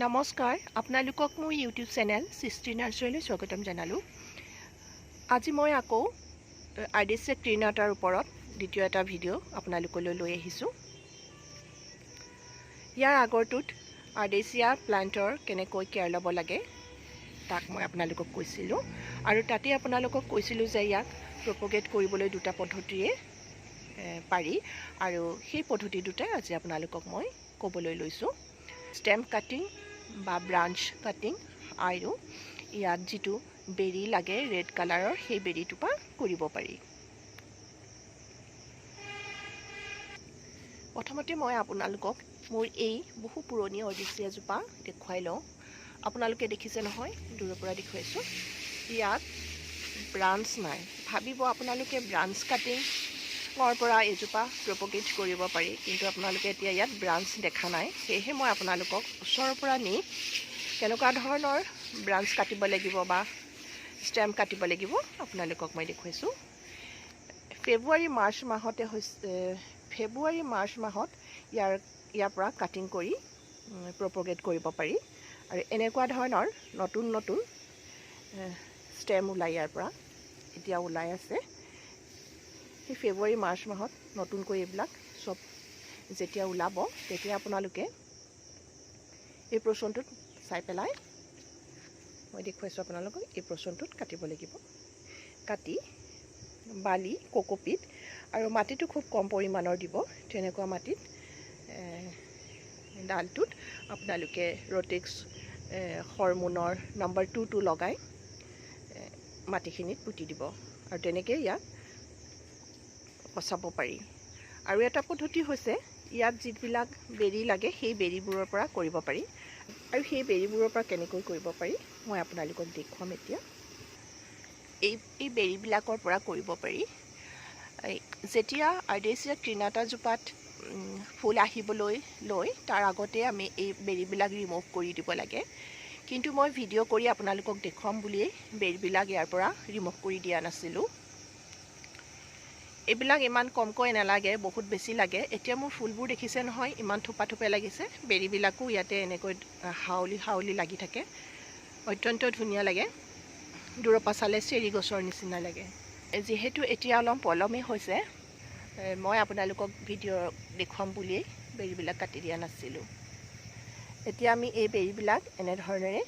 নমস্কাৰ, আপোনালোকক মোৰ ইউটিউব চেনেল সৃষ্টি নাৰ্চাৰীলৈ স্বাগতম জনালোঁ। আজি মই আকৌ আৰ্ডিচিয়া ক্ৰেনাটাৰ ওপৰত দ্বিতীয় এটা ভিডিঅ' আপোনালোকলৈ লৈ আহিছোঁ। ইয়াৰ আগৰটোত আৰ্ডিচিয়া প্লান্টৰ কেনেকৈ কেয়াৰ ল'ব লাগে তাক মই আপোনালোকক কৈছিলোঁ, আৰু তাতে আপোনালোকক কৈছিলোঁ যে ইয়াক প্ৰপগেট কৰিবলৈ দুটা পদ্ধতিৰে পাৰি, আৰু সেই পদ্ধতি দুটাই আজি আপোনালোকক মই ক'বলৈ লৈছোঁ। ষ্টেম কাটিং বা ব্ৰাঞ্চ কাটিং, আৰু ইয়াত যিটো বেৰি লাগে ৰেড কালাৰৰ সেই বেৰিটোৰ পৰা কৰিব পাৰি। প্ৰথমতে মই আপোনালোকক মোৰ এই বহু পুৰণি আৰ্ডিচিয়া জোপা দেখুৱাই লওঁ। আপোনালোকে দেখিছে নহয়, দূৰৰ পৰা দেখুৱাইছোঁ। ইয়াত ব্ৰাঞ্চ নাই। ভাবিব আপোনালোকে ব্ৰাঞ্চ কাটিঙৰ পৰা এজোপা প্ৰপগেট কৰিব পাৰি, কিন্তু আপোনালোকে এতিয়া ইয়াত ব্ৰাঞ্চ দেখা নাই। সেয়েহে মই আপোনালোকক ওচৰৰ পৰা নি কেনেকুৱা ধৰণৰ ব্ৰাঞ্চ কাটিব লাগিব বা ষ্টেম কাটিব লাগিব আপোনালোকক মই দেখুৱাইছোঁ। ফেব্ৰুৱাৰী মাৰ্চ মাহত ইয়াৰ পৰা কাটিং কৰি প্ৰপগেট কৰিব পাৰি, আৰু এনেকুৱা ধৰণৰ নতুন নতুন ষ্টেম ওলাই ইয়াৰ পৰা এতিয়া ওলাই আছে। সেই ফেব্ৰুৱাৰী মাৰ্চ মাহত নতুনকৈ এইবিলাক চব যেতিয়া ওলাব, তেতিয়া আপোনালোকে এই প্ৰচনটোত চাই পেলাই মই দেখুৱাইছোঁ আপোনালোকক এই প্ৰচনটোত কাটিব লাগিব। কাটি বালি, কোকোপিট আৰু মাটিটো খুব কম পৰিমাণৰ দিব। তেনেকুৱা মাটিত ডালটোত আপোনালোকে ৰটেক্স হৰম'নৰ নম্বৰ 2টো লগাই মাটিখিনিত পুতি দিব, আৰু তেনেকৈ ইয়াক পচাব পাৰি। আৰু এটা পদ্ধতি হৈছে ইয়াত যিবিলাক বেৰি লাগে সেই বেৰিবোৰৰ পৰা কৰিব পাৰি, আৰু সেই বেৰিবোৰৰ পৰা কেনেকৈ কৰিব পাৰি মই আপোনালোকক দেখুৱাম এতিয়া। এই বেৰিবিলাকৰ পৰা কৰিব পাৰি। যেতিয়া আৰ্ডিচিয়া ক্ৰেনাটা জোপাত ফুল আহিবলৈ লৈ তাৰ আগতে আমি এই বেৰিবিলাক ৰিমুভ কৰি দিব লাগে, কিন্তু মই ভিডিঅ' কৰি আপোনালোকক দেখুৱাম বুলিয়েই বেৰিবিলাক ইয়াৰ পৰা ৰিমুভ কৰি দিয়া নাছিলোঁ। এইবিলাক ইমান কমকৈ নালাগে, বহুত বেছি লাগে। এতিয়া মোৰ ফুলবোৰ দেখিছে নহয়, ইমান থোপা থোপে লাগিছে। বেৰিবিলাকো ইয়াতে এনেকৈ হাউলি লাগি থাকে, অত্যন্ত ধুনীয়া লাগে। দূৰৰ পৰা চালে চেৰি গছৰ নিচিনা লাগে। যিহেতু এতিয়া অলপ পলমেই হৈছে, মই আপোনালোকক ভিডিঅ' দেখুৱাম বুলিয়েই বেৰিবিলাক কাটি দিয়া নাছিলোঁ। এতিয়া আমি এই বেৰিবিলাক এনেধৰণেৰে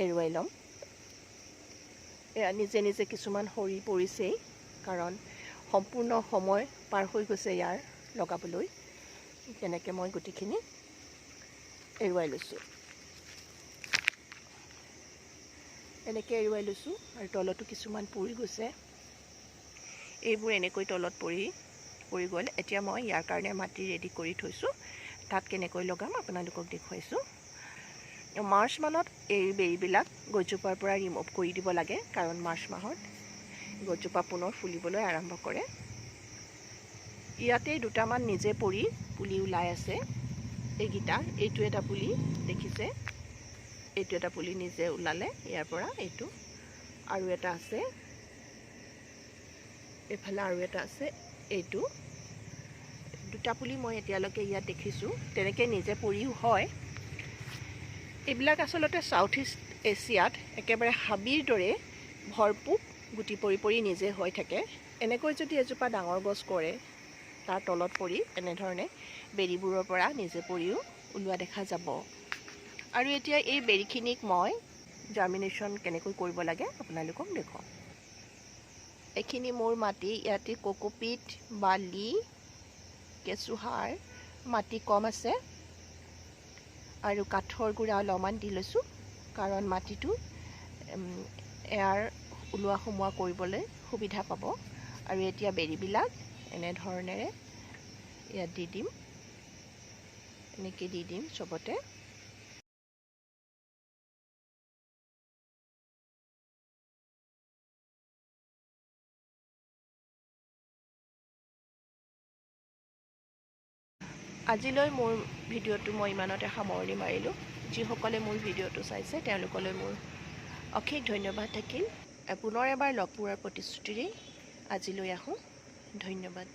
এৰুৱাই ল'ম। এয়া নিজে নিজে কিছুমান সৰি পৰিছেই, কাৰণ সম্পূৰ্ণ সময় পাৰ হৈ গৈছে ইয়াৰ লগাবলৈ। তেনেকৈ মই গোটেইখিনি এৰুৱাই লৈছোঁ। এনেকৈ এৰুৱাই লৈছোঁ, আৰু তলতো কিছুমান পৰি গৈছে। এইবোৰ এনেকৈ তলত পৰি গ'ল। এতিয়া মই ইয়াৰ কাৰণে মাটি ৰেডি কৰি থৈছোঁ, তাত কেনেকৈ লগাম আপোনালোকক দেখুৱাইছোঁ। মাৰ্চ মাহত এই বেৰিবিলাক গছজোপাৰ পৰা ৰিমুভ কৰি দিব লাগে, কাৰণ মাৰ্চ মাহত গছজোপা পুনৰ ফুলিবলৈ আৰম্ভ কৰে। ইয়াতে দুটামান নিজে পৰি পুলি ওলাই আছে। এইকেইটা, এইটো এটা পুলি দেখিছে, এইটো এটা পুলি নিজে ওলালে ইয়াৰ পৰা। এইটো আৰু এটা আছে, এইফালে আৰু এটা আছে। এইটো দুটা পুলি মই এতিয়ালৈকে ইয়াত দেখিছোঁ, তেনেকৈ নিজে পৰিও হয়। এইবিলাক আচলতে ছাউথ ইষ্ট এছিয়াত একেবাৰে হাবিৰ দৰে ভৰপূৰ গুটি পৰি পৰি নিজে হৈ থাকে। এনেকৈ যদি এজোপা ডাঙৰ গছ কৰে, তাৰ তলত পৰি এনেধৰণে বেৰিবোৰৰ পৰা নিজে পৰিও ওলোৱা দেখা যাব। আৰু এতিয়া এই বেৰিখিনিক মই জাৰ্মিনেশ্যন কেনেকৈ কৰিব লাগে আপোনালোকক দেখুৱাম। এইখিনি মোৰ মাটি, ইয়াতে কোকোপিট, বালি, কেঁচুসাৰ, মাটি কম আছে, আৰু কাঠৰ গুড়া অলপমান দি লৈছোঁ, কাৰণ মাটিটো এয়াৰ ওলোৱা সোমোৱা কৰিবলৈ সুবিধা পাব। আৰু এতিয়া বেৰিবিলাক এনেধৰণেৰে ইয়াত দি দিম, এনেকৈ দি দিম চবতে। আজিলৈ মোৰ ভিডিঅ'টো মই ইমানতে সামৰণি মাৰিলোঁ। যিসকলে মোৰ ভিডিঅ'টো চাইছে তেওঁলোকলৈ মোৰ অশেষ ধন্যবাদ থাকিল। পুনৰ এবাৰ লগ পোৱাৰ প্ৰতিশ্ৰুতিৰে আজিলৈ আহোঁ। ধন্যবাদ।